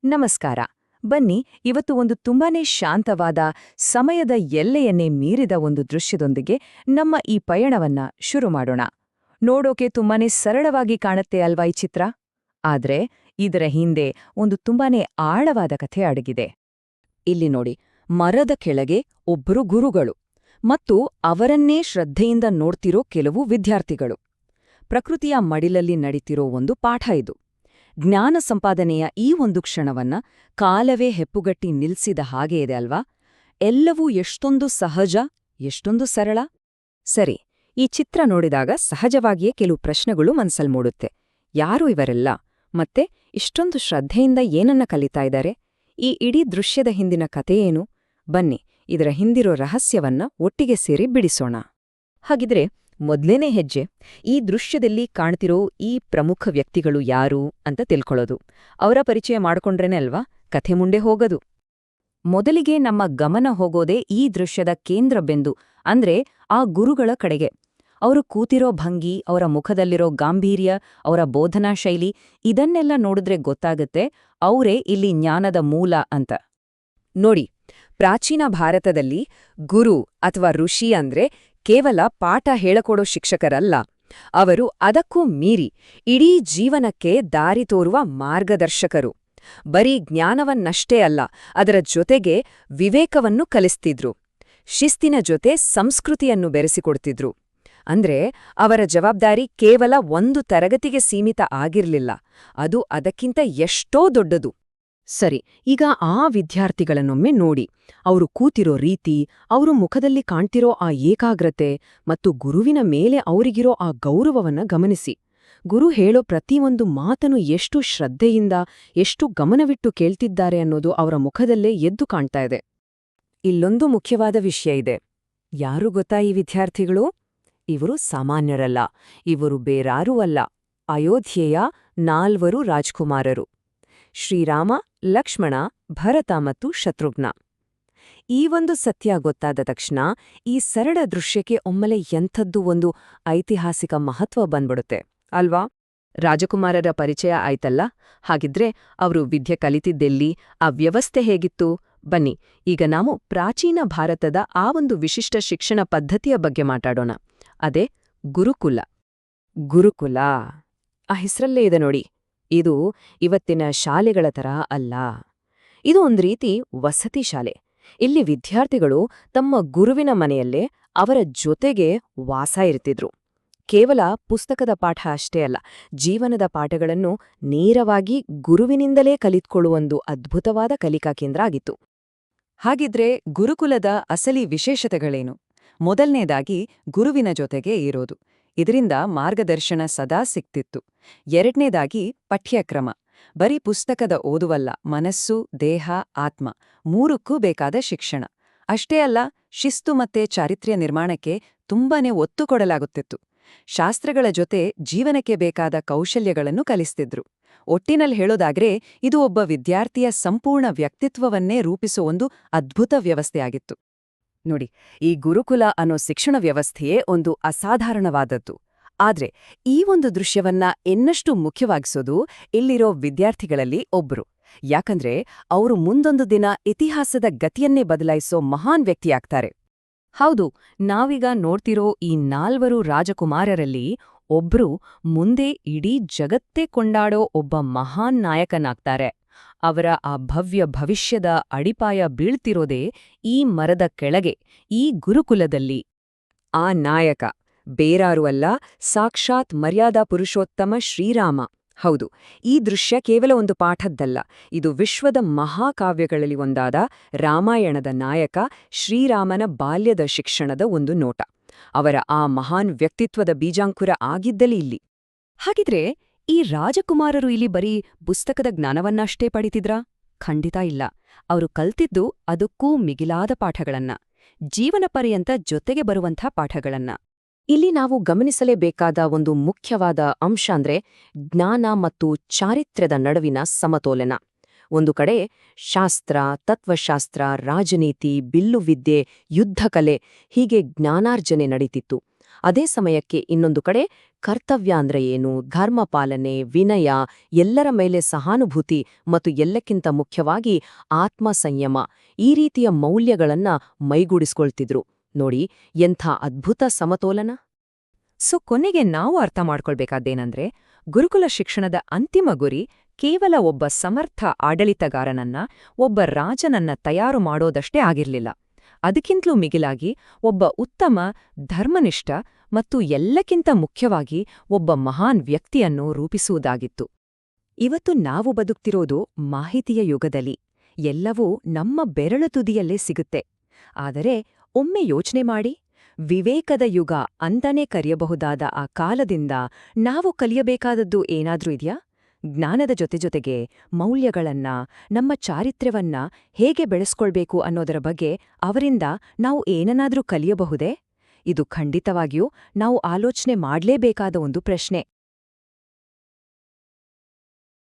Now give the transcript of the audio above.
ನಮಸ್ಕಾರ. ಬನ್ನಿ, ಇವತ್ತು ಒಂದು ತುಂಬಾನೇ ಶಾಂತವಾದ, ಸಮಯದ ಎಲ್ಲೆಯನ್ನೇ ಮೀರಿದ ಒಂದು ದೃಶ್ಯದೊಂದಿಗೆ ನಮ್ಮ ಈ ಪಯಣವನ್ನ ಶುರು ಮಾಡೋಣ. ನೋಡೋಕೆ ತುಂಬಾನೇ ಸರಳವಾಗಿ ಕಾಣುತ್ತೆ ಅಲ್ವಾ ಈ ಚಿತ್ರ? ಆದ್ರೆ ಇದರ ಹಿಂದೆ ಒಂದು ತುಂಬಾನೇ ಆಳವಾದ ಕಥೆ ಅಡಗಿದೆ. ಇಲ್ಲಿ ನೋಡಿ, ಮರದ ಕೆಳಗೆ ಒಬ್ಬರು ಗುರುಗಳು ಮತ್ತು ಅವರನ್ನೇ ಶ್ರದ್ಧೆಯಿಂದ ನೋಡ್ತಿರೋ ಕೆಲವು ವಿದ್ಯಾರ್ಥಿಗಳು. ಪ್ರಕೃತಿಯ ಮಡಿಲಲ್ಲಿ ನಡೀತಿರೋ ಒಂದು ಪಾಠ ಇದು. ಜ್ಞಾನ ಸಂಪಾದನೆಯ ಈ ಒಂದು ಕ್ಷಣವನ್ನ ಕಾಲವೇ ಹೆಪ್ಪುಗಟ್ಟಿ ನಿಲ್ಸಿದ ಹಾಗೆ ಇದೆ ಅಲ್ವಾ? ಎಲ್ಲವೂ ಎಷ್ಟೊಂದು ಸಹಜ, ಎಷ್ಟೊಂದು ಸರಳ. ಸರಿ, ಈ ಚಿತ್ರ ನೋಡಿದಾಗ ಸಹಜವಾಗಿಯೇ ಕೆಲವು ಪ್ರಶ್ನೆಗಳು ಮನಸ್ಸಲ್ಲಿ ಮೂಡುತ್ತೆ. ಯಾರು ಇವರೆಲ್ಲ? ಮತ್ತೆ ಇಷ್ಟೊಂದು ಶ್ರದ್ಧೆಯಿಂದ ಏನನ್ನ ಕಲಿತಾ ಇದ್ದಾರೆ? ಈ ಇಡೀ ದೃಶ್ಯದ ಹಿಂದಿನ ಕಥೆಯೇನು? ಬನ್ನಿ, ಇದರ ಹಿಂದಿರೋ ರಹಸ್ಯವನ್ನ ಒಟ್ಟಿಗೆ ಸೇರಿ ಬಿಡಿಸೋಣ. ಹಾಗಿದ್ರೆ ಮೊದ್ಲೇನೇ ಹೆಜ್ಜೆ, ಈ ದೃಶ್ಯದಲ್ಲಿ ಕಾಣ್ತಿರೋ ಈ ಪ್ರಮುಖ ವ್ಯಕ್ತಿಗಳು ಯಾರು ಅಂತ ತಿಳ್ಕೊಳ್ಳೋದು. ಅವರ ಪರಿಚಯ ಮಾಡ್ಕೊಂಡ್ರೇನೆ ಅಲ್ವಾ ಕಥೆ ಮುಂದೆ ಹೋಗೋದು. ಮೊದಲಿಗೆ ನಮ್ಮ ಗಮನ ಹೋಗೋದೇ ಈ ದೃಶ್ಯದ ಕೇಂದ್ರ ಬಿಂದು, ಅಂದ್ರೆ ಆ ಗುರುಗಳ ಕಡೆಗೆ. ಅವರು ಕೂತಿರೋ ಭಂಗಿ, ಅವರ ಮುಖದಲ್ಲಿರೋ ಗಾಂಭೀರ್ಯ, ಅವರ ಬೋಧನಾ ಶೈಲಿ, ಇದನ್ನೆಲ್ಲ ನೋಡಿದ್ರೆ ಗೊತ್ತಾಗುತ್ತೆ ಅವರೇ ಇಲ್ಲಿ ಜ್ಞಾನದ ಮೂಲ ಅಂತ. ನೋಡಿ, ಪ್ರಾಚೀನ ಭಾರತದಲ್ಲಿ ಗುರು ಅಥವಾ ಋಷಿ ಅಂದ್ರೆ ಕೇವಲ ಪಾಠ ಹೇಳಕೊಡೋ ಶಿಕ್ಷಕರಲ್ಲ. ಅವರು ಅದಕ್ಕೂ ಮೀರಿ ಇಡೀ ಜೀವನಕ್ಕೆ ದಾರಿ ತೋರುವ ಮಾರ್ಗದರ್ಶಕರು. ಬರೀ ಜ್ಞಾನವನ್ನಷ್ಟೇ ಅಲ್ಲ, ಅದರ ಜೊತೆಗೆ ವಿವೇಕವನ್ನು ಕಲಿಸ್ತಿದ್ರು. ಶಿಸ್ತಿನ ಜೊತೆ ಸಂಸ್ಕೃತಿಯನ್ನು ಬೆರೆಸಿಕೊಡ್ತಿದ್ರು. ಅಂದ್ರೆ ಅವರ ಜವಾಬ್ದಾರಿ ಕೇವಲ ಒಂದು ತರಗತಿಗೆ ಸೀಮಿತ ಆಗಿರ್ಲಿಲ್ಲ, ಅದು ಅದಕ್ಕಿಂತ ಎಷ್ಟೋ ದೊಡ್ಡದು. ಸರಿ, ಈಗ ಆ ವಿದ್ಯಾರ್ಥಿಗಳನ್ನೊಮ್ಮೆ ನೋಡಿ. ಅವರು ಕೂತಿರೋ ರೀತಿ, ಅವರು ಮುಖದಲ್ಲಿ ಕಾಣ್ತಿರೋ ಆ ಏಕಾಗ್ರತೆ ಮತ್ತು ಗುರುವಿನ ಮೇಲೆ ಅವರಿಗಿರೋ ಆ ಗೌರವವನ್ನ ಗಮನಿಸಿ. ಗುರು ಹೇಳೋ ಪ್ರತಿಯೊಂದು ಮಾತನ್ನು ಎಷ್ಟು ಶ್ರದ್ಧೆಯಿಂದ, ಎಷ್ಟು ಗಮನವಿಟ್ಟು ಕೇಳ್ತಿದ್ದಾರೆ ಅನ್ನೋದು ಅವರ ಮುಖದಲ್ಲೇ ಎದ್ದು ಕಾಣ್ತಾ ಇದೆ. ಇಲ್ಲೊಂದು ಮುಖ್ಯವಾದ ವಿಷಯ ಇದೆ. ಯಾರು ಗೊತ್ತಾ ಈ ವಿದ್ಯಾರ್ಥಿಗಳು? ಇವರು ಸಾಮಾನ್ಯರಲ್ಲ. ಇವರು ಬೇರಾರೂ ಅಲ್ಲ, ಅಯೋಧ್ಯೆಯ 4 ರಾಜ್ಕುಮಾರರು: ಶ್ರೀರಾಮ, ಲಕ್ಷ್ಮಣ, ಭರತ ಮತ್ತು ಶತ್ರುಘ್ನ. ಈ ಒಂದು ಸತ್ಯ ಗೊತ್ತಾದ ತಕ್ಷಣ ಈ ಸರಳ ದೃಶ್ಯಕ್ಕೆ ಒಮ್ಮೆಲೆ ಎಂಥದ್ದು ಒಂದು ಐತಿಹಾಸಿಕ ಮಹತ್ವ ಬಂದ್ಬಿಡುತ್ತೆ ಅಲ್ವಾ? ರಾಜಕುಮಾರರ ಪರಿಚಯ ಆಯ್ತಲ್ಲ, ಹಾಗಿದ್ರೆ ಅವರು ವಿದ್ಯೆ ಕಲಿತಿದ್ದೆಲ್ಲಿ, ಆ ವ್ಯವಸ್ಥೆ ಹೇಗಿತ್ತು? ಬನ್ನಿ, ಈಗ ನಾವು ಪ್ರಾಚೀನ ಭಾರತದ ಆ ಒಂದು ವಿಶಿಷ್ಟ ಶಿಕ್ಷಣ ಪದ್ಧತಿಯ ಬಗ್ಗೆ ಮಾತಾಡೋಣ. ಅದೇ ಗುರುಕುಲ. ಗುರುಕುಲ, ಆ ಹೆಸರಲ್ಲೇ ಇದೆ ನೋಡಿ. ಇದು ಇವತ್ತಿನ ಶಾಲೆಗಳ ತರ ಅಲ್ಲ. ಇದು ಒಂದು ರೀತಿ ವಸತಿ ಶಾಲೆ. ಇಲ್ಲಿ ವಿದ್ಯಾರ್ಥಿಗಳು ತಮ್ಮ ಗುರುವಿನ ಮನೆಯಲ್ಲೇ ಅವರ ಜೊತೆಗೆ ವಾಸ ಇರ್ತಿದ್ರು. ಕೇವಲ ಪುಸ್ತಕದ ಪಾಠ ಅಷ್ಟೇ ಅಲ್ಲ, ಜೀವನದ ಪಾಠಗಳನ್ನು ನೇರವಾಗಿ ಗುರುವಿನಿಂದಲೇ ಕಲಿತ್ಕೊಳ್ಳುವೊಂದು ಅದ್ಭುತವಾದ ಕಲಿಕಾ ಕೇಂದ್ರ ಆಗಿತ್ತು. ಹಾಗಿದ್ರೆ ಗುರುಕುಲದ ಅಸಲಿ ವಿಶೇಷತೆಗಳೇನು? ಮೊದಲನೇದಾಗಿ ಗುರುವಿನ ಜೊತೆಗೆ ಇರೋದು. ಇದರಿಂದ ಮಾರ್ಗದರ್ಶನ ಸದಾ ಸಿಕ್ತಿತ್ತು. ಎರಡನೇದಾಗಿ ಪಠ್ಯಕ್ರಮ. ಬರೀ ಪುಸ್ತಕದ ಓದುವಲ್ಲ, ಮನಸ್ಸು, ದೇಹ, ಆತ್ಮ ಮೂರಕ್ಕೂ ಬೇಕಾದ ಶಿಕ್ಷಣ. ಅಷ್ಟೇ ಅಲ್ಲ, ಶಿಸ್ತು ಮತ್ತೆ ಚಾರಿತ್ರ್ಯ ನಿರ್ಮಾಣಕ್ಕೆ ತುಂಬಾನೇ ಒತ್ತು ಕೊಡಲಾಗುತ್ತಿತ್ತು. ಶಾಸ್ತ್ರಗಳ ಜೊತೆ ಜೀವನಕ್ಕೆ ಬೇಕಾದ ಕೌಶಲ್ಯಗಳನ್ನು ಕಲಿಸ್ತಿದ್ರು. ಒಟ್ಟಿನಲ್ಲಿ ಹೇಳೋದಾದ್ರೆ ಇದು ಒಬ್ಬ ವಿದ್ಯಾರ್ಥಿಯ ಸಂಪೂರ್ಣ ವ್ಯಕ್ತಿತ್ವವನ್ನೇ ರೂಪಿಸೋ ಒಂದು ಅದ್ಭುತ ವ್ಯವಸ್ಥೆಯಾಗಿತ್ತು. ನೋಡಿ, ಈ ಗುರುಕುಲ ಅನ್ನೋ ಶಿಕ್ಷಣ ವ್ಯವಸ್ಥೆಯೇ ಒಂದು ಅಸಾಧಾರಣವಾದದ್ದು. ಆದ್ರೆ ಈ ಒಂದು ದೃಶ್ಯವನ್ನ ಇನ್ನಷ್ಟು ಮುಖ್ಯವಾಗಿಸೋದು ಇಲ್ಲಿರೋ ವಿದ್ಯಾರ್ಥಿಗಳಲ್ಲಿ ಒಬ್ರು. ಯಾಕಂದ್ರೆ ಅವರು ಮುಂದೊಂದು ದಿನ ಇತಿಹಾಸದ ಗತಿಯನ್ನೇ ಬದಲಾಯಿಸೋ ಮಹಾನ್ ವ್ಯಕ್ತಿಯಾಗ್ತಾರೆ. ಹೌದು, ನಾವೀಗ ನೋಡ್ತಿರೋ ಈ 4 ರಾಜಕುಮಾರರಲ್ಲಿ ಒಬ್ರು ಮುಂದೆ ಇಡೀ ಜಗತ್ತೇ ಕೊಂಡಾಡೋ ಒಬ್ಬ ಮಹಾನ್ ನಾಯಕನಾಗ್ತಾರೆ. ಅವರ ಆ ಭವ್ಯ ಭವಿಷ್ಯದ ಅಡಿಪಾಯ ಬೀಳ್ತಿರೋದೇ ಈ ಮರದ ಕೆಳಗೆ, ಈ ಗುರುಕುಲದಲ್ಲಿ. ಆ ನಾಯಕ ಬೇರಾರೂ ಅಲ್ಲ, ಸಾಕ್ಷಾತ್ ಮರ್ಯಾದಾ ಪುರುಷೋತ್ತಮ ಶ್ರೀರಾಮ. ಹೌದು, ಈ ದೃಶ್ಯ ಕೇವಲ ಒಂದು ಪಾಠದ್ದಲ್ಲ, ಇದು ವಿಶ್ವದ ಮಹಾಕಾವ್ಯಗಳಲ್ಲಿ ಒಂದಾದ ರಾಮಾಯಣದ ನಾಯಕ ಶ್ರೀರಾಮನ ಬಾಲ್ಯದ ಶಿಕ್ಷಣದ ಒಂದು ನೋಟ. ಅವರ ಆ ಮಹಾನ್ ವ್ಯಕ್ತಿತ್ವದ ಬೀಜಾಂಕುರ ಆಗಿದ್ದಲ್ಲಿ ಇಲ್ಲಿ. ಹಾಗಿದ್ರೆ ಈ ರಾಜಕುಮಾರರು ಇಲ್ಲಿ ಬರೀ ಪುಸ್ತಕದ ಜ್ಞಾನವನ್ನಷ್ಟೇ ಪಡಿತಿದ್ರಾ? ಖಂಡಿತ ಇಲ್ಲ. ಅವರು ಕಲ್ತಿದ್ದು ಅದಕ್ಕೂ ಮಿಗಿಲಾದ ಪಾಠಗಳನ್ನ, ಜೀವನ ಪರ್ಯಂತ ಜೊತೆಗೆ ಬರುವಂಥ ಪಾಠಗಳನ್ನ. ಇಲ್ಲಿ ನಾವು ಗಮನಿಸಲೇಬೇಕಾದ ಒಂದು ಮುಖ್ಯವಾದ ಅಂಶ ಅಂದ್ರೆ ಜ್ಞಾನ ಮತ್ತು ಚಾರಿತ್ರ್ಯದ ನಡುವಿನ ಸಮತೋಲನ. ಒಂದು ಕಡೆ ಶಾಸ್ತ್ರ, ತತ್ವಶಾಸ್ತ್ರ, ರಾಜನೀತಿ, ಬಿಲ್ಲುವಿದ್ಯೆ, ಯುದ್ಧಕಲೆ ಹೀಗೆ ಜ್ಞಾನಾರ್ಜನೆ ನಡೀತಿತ್ತು. ಅದೇ ಸಮಯಕ್ಕೆ ಇನ್ನೊಂದು ಕಡೆ ಕರ್ತವ್ಯ ಅಂದ್ರೆ ಏನು, ಧರ್ಮ ಪಾಲನೆ, ವಿನಯ, ಎಲ್ಲರ ಮೇಲೆ ಸಹಾನುಭೂತಿ ಮತ್ತು ಎಲ್ಲಕ್ಕಿಂತ ಮುಖ್ಯವಾಗಿ ಆತ್ಮ ಸಂಯಮ ಈ ರೀತಿಯ ಮೌಲ್ಯಗಳನ್ನ ಮೈಗೂಡಿಸ್ಕೊಳ್ತಿದ್ರು. ನೋಡಿ, ಎಂಥ ಅದ್ಭುತ ಸಮತೋಲನ! ಕೊನೆಗೆ ನಾವು ಅರ್ಥ ಮಾಡ್ಕೊಳ್ಬೇಕಾದ್ದೇನಂದ್ರೆ, ಗುರುಕುಲ ಶಿಕ್ಷಣದ ಅಂತಿಮ ಗುರಿ ಕೇವಲ ಒಬ್ಬ ಸಮರ್ಥ ಆಡಳಿತಗಾರನನ್ನ, ಒಬ್ಬ ರಾಜನನ್ನ ತಯಾರು ಮಾಡೋದಷ್ಟೇ ಆಗಿರ್ಲಿಲ್ಲ. ಅದಕ್ಕಿಂತಲೂ ಮಿಗಿಲಾಗಿ ಒಬ್ಬ ಉತ್ತಮ, ಧರ್ಮನಿಷ್ಠ ಮತ್ತು ಎಲ್ಲಕ್ಕಿಂತ ಮುಖ್ಯವಾಗಿ ಒಬ್ಬ ಮಹಾನ್ ವ್ಯಕ್ತಿಯನ್ನು ರೂಪಿಸುವುದಾಗಿತ್ತು. ಇವತ್ತು ನಾವು ಬದುಕ್ತಿರೋದು ಮಾಹಿತಿಯ ಯುಗದಲ್ಲಿ. ಎಲ್ಲವೂ ನಮ್ಮ ಬೆರಳು ತುದಿಯಲ್ಲೇ ಸಿಗುತ್ತೆ. ಆದರೆ ಒಮ್ಮೆ ಯೋಚನೆ ಮಾಡಿ, ವಿವೇಕದ ಯುಗ ಅಂತಾನೇ ಕರೆಯಬಹುದಾದ ಆ ಕಾಲದಿಂದ ನಾವು ಕಲಿಯಬೇಕಾದದ್ದು ಏನಾದ್ರೂ ಇದೆಯಾ? ಜ್ಞಾನದ ಜೊತೆಜೊತೆಗೆ ಮೌಲ್ಯಗಳನ್ನ, ನಮ್ಮ ಚಾರಿತ್ರ್ಯವನ್ನ ಹೇಗೆ ಬೆಳೆಸ್ಕೊಳ್ಬೇಕು ಅನ್ನೋದರ ಬಗ್ಗೆ ಅವರಿಂದ ನಾವು ಏನನ್ನಾದ್ರೂ ಕಲಿಯಬಹುದೇ? ಇದು ಖಂಡಿತವಾಗಿಯೂ ನಾವು ಆಲೋಚನೆ ಮಾಡ್ಲೇಬೇಕಾದ ಒಂದು ಪ್ರಶ್ನೆ.